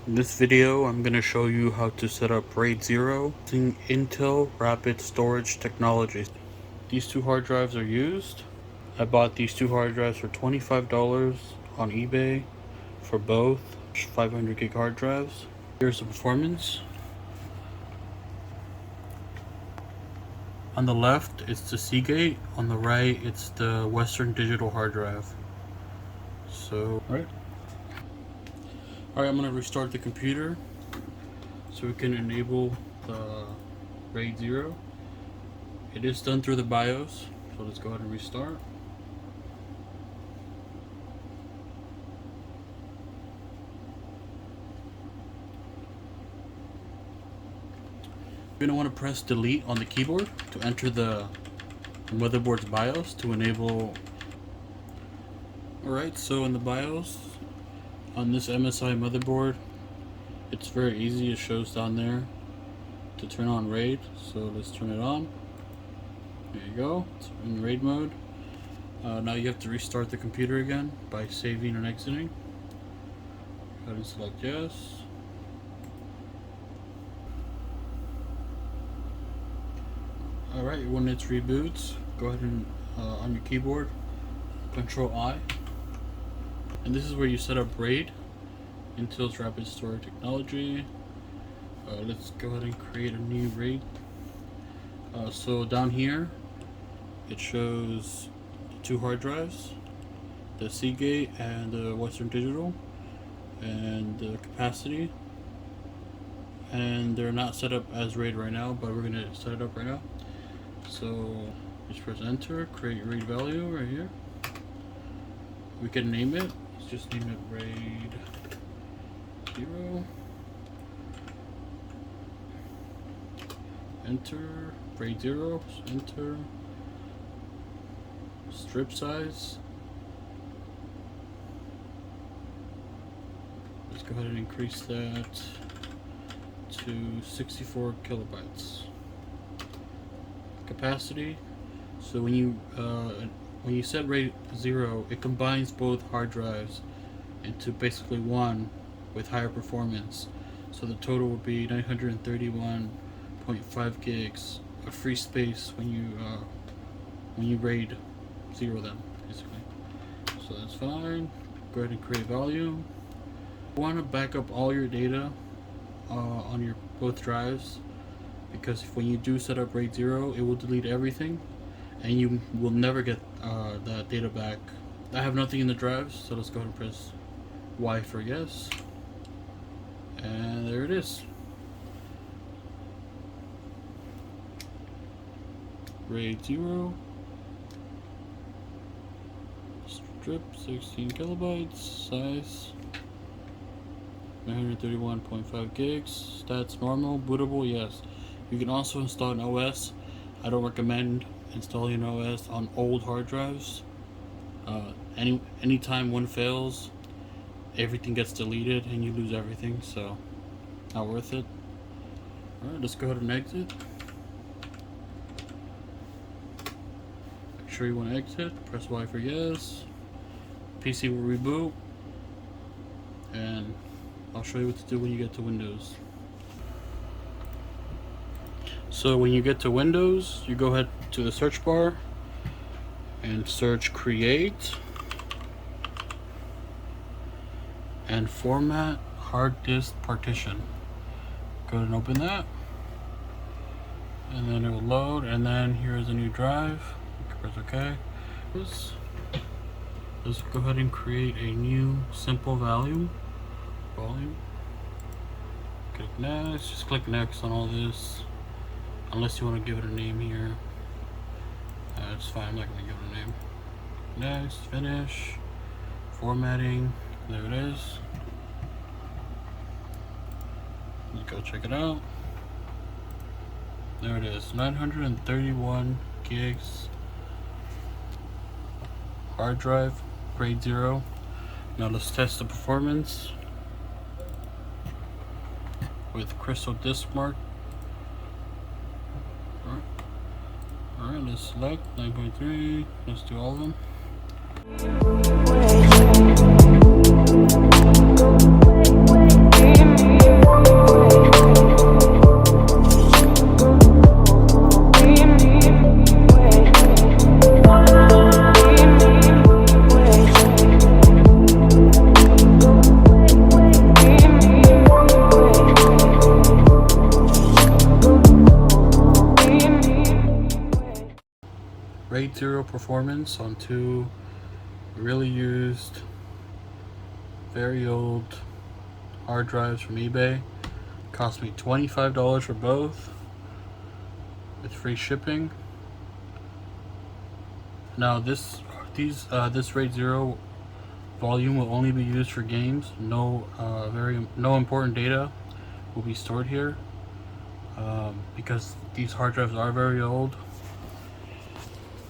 In this video, I'm going to show you how to set up RAID 0 using Intel Rapid Storage technology. These two hard drives are used. I bought these two hard drives for $25 on eBay for both 500 gig hard drives. Here's the performance. On the left, it's the Seagate. On the right, it's the Western Digital hard drive. Alright, I'm going to restart the computer so we can enable the RAID 0. It is done through the BIOS, so let's go ahead and restart. You're going to want to press delete on the keyboard to enter the motherboard's BIOS to enable. Alright, so in the BIOS on this MSI motherboard, it's very easy. It shows down there to turn on RAID, so let's turn it on. There you go, it's in RAID mode. Now you have to restart the computer again by saving and exiting. Go ahead and select yes. Alright, when it reboots, go ahead and on your keyboard, Control I. And this is where you set up RAID, Intel's Rapid Storage technology. Let's go ahead and create a new RAID. So down here, it shows two hard drives, the Seagate and the Western Digital, and the capacity. And they're not set up as RAID right now, but we're gonna set it up right now. So just press enter, create RAID value right here. We can name it. Let's just name it RAID 0. Enter RAID 0. Enter. Strip size. Let's go ahead and increase that to 64 kilobytes. Capacity. So when you set RAID 0, it combines both hard drives into basically one with higher performance. So the total would be 931.5 gigs of free space when you RAID 0 them, basically. So that's fine. Go ahead and create value. You want to back up all your data on your both drives, because when you do set up RAID 0, it will delete everything and you will never get that data back. I have nothing in the drives, so let's go ahead and press Y for yes. And there it is. RAID 0. Strip 16 kilobytes. Size 931.5 gigs. Stats normal. Bootable, yes. You can also install an OS. I don't recommend installing an OS on old hard drives. Anytime one fails, everything gets deleted and you lose everything, so not worth it. Alright, let's go ahead and exit. Make sure you want to exit. Press Y for yes. PC will reboot, and I'll show you what to do when you get to Windows. So when you get to Windows, you go ahead to the search bar and search create and format hard disk partition. Go ahead and open that, and then it will load, and then here's a new drive. Press OK. Let's go ahead and create a new simple volume. Click next. Just click next on all this, unless you want to give it a name here. It's fine, I'm not going to give it a name. Next, finish, formatting, there it is. Let's go check it out. There it is, 931 gigs hard drive, RAID 0. Now let's test the performance with Crystal Disk Mark. Alright, let's select 9.3. Let's do all of them. 0 performance on two really used, very old hard drives from eBay. Cost me $25 for both with free shipping. Now this RAID 0 volume will only be used for games. No important data will be stored here, because these hard drives are very old.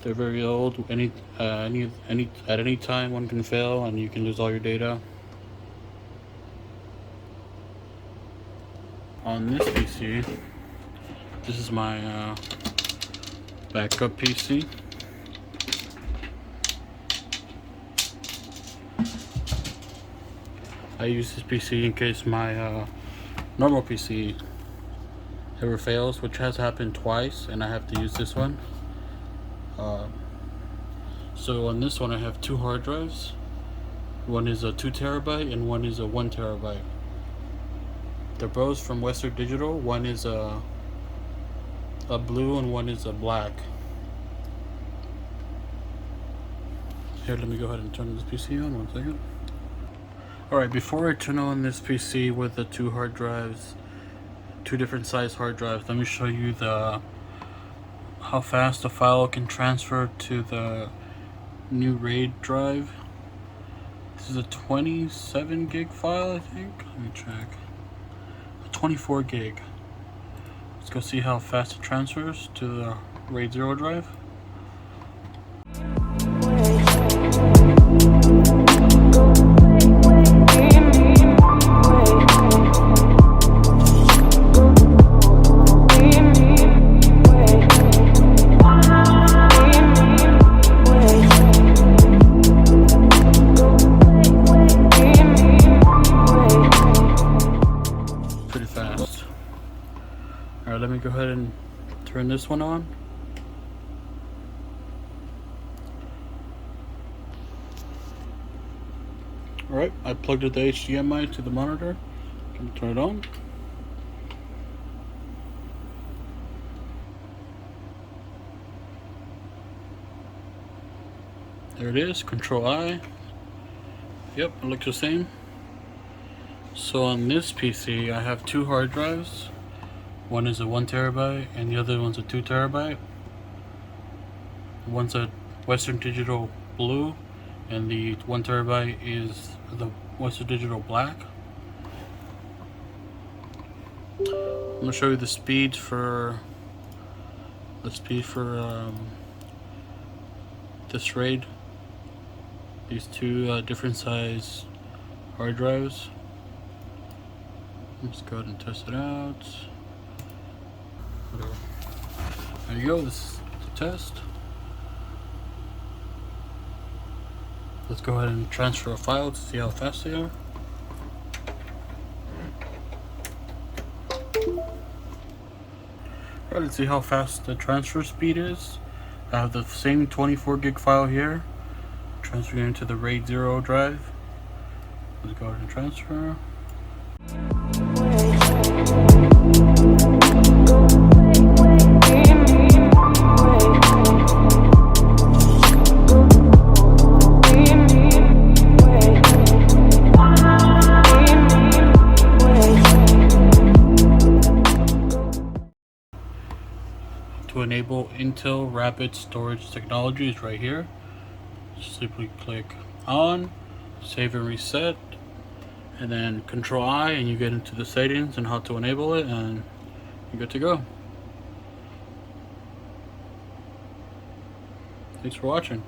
They're very old. At any time one can fail and you can lose all your data. On this PC, this is my backup PC. I use this PC in case my normal PC ever fails, which has happened twice, and I have to use this one. So on this one I have two hard drives. One is a 2 terabyte and one is a 1 terabyte. They're both from Western Digital. One is a blue and one is a black. Here, let me go ahead and turn this PC on, 1 second. Alright, before I turn on this PC with the two hard drives, two different size hard drives, let me show you how fast a file can transfer to the new RAID drive. This is a 27 gig file, I think. Let me check. 24 gig. Let's go see how fast it transfers to the RAID 0 drive. Pretty fast. Alright, let me go ahead and turn this one on. Alright, I plugged in the HDMI to the monitor. Can turn it on. There it is, Control I. Yep, it looks the same. So on this PC, I have two hard drives. One is a 1 terabyte and the other one's a 2 terabyte. One's a Western Digital blue and the 1 terabyte is the Western Digital black. I'm gonna show you the speed for this RAID. These two different size hard drives. Let's go ahead and test it out. Whatever. There you go, this is the test. Let's go ahead and transfer a file to see how fast they are. Alright, let's see how fast the transfer speed is. I have the same 24 gig file here, transferring into the RAID 0 drive. Let's go ahead and transfer. To enable Intel Rapid Storage Technology is right here. Simply click on, save and reset, and then Control I, and you get into the settings and how to enable it, and you're good to go. Thanks for watching.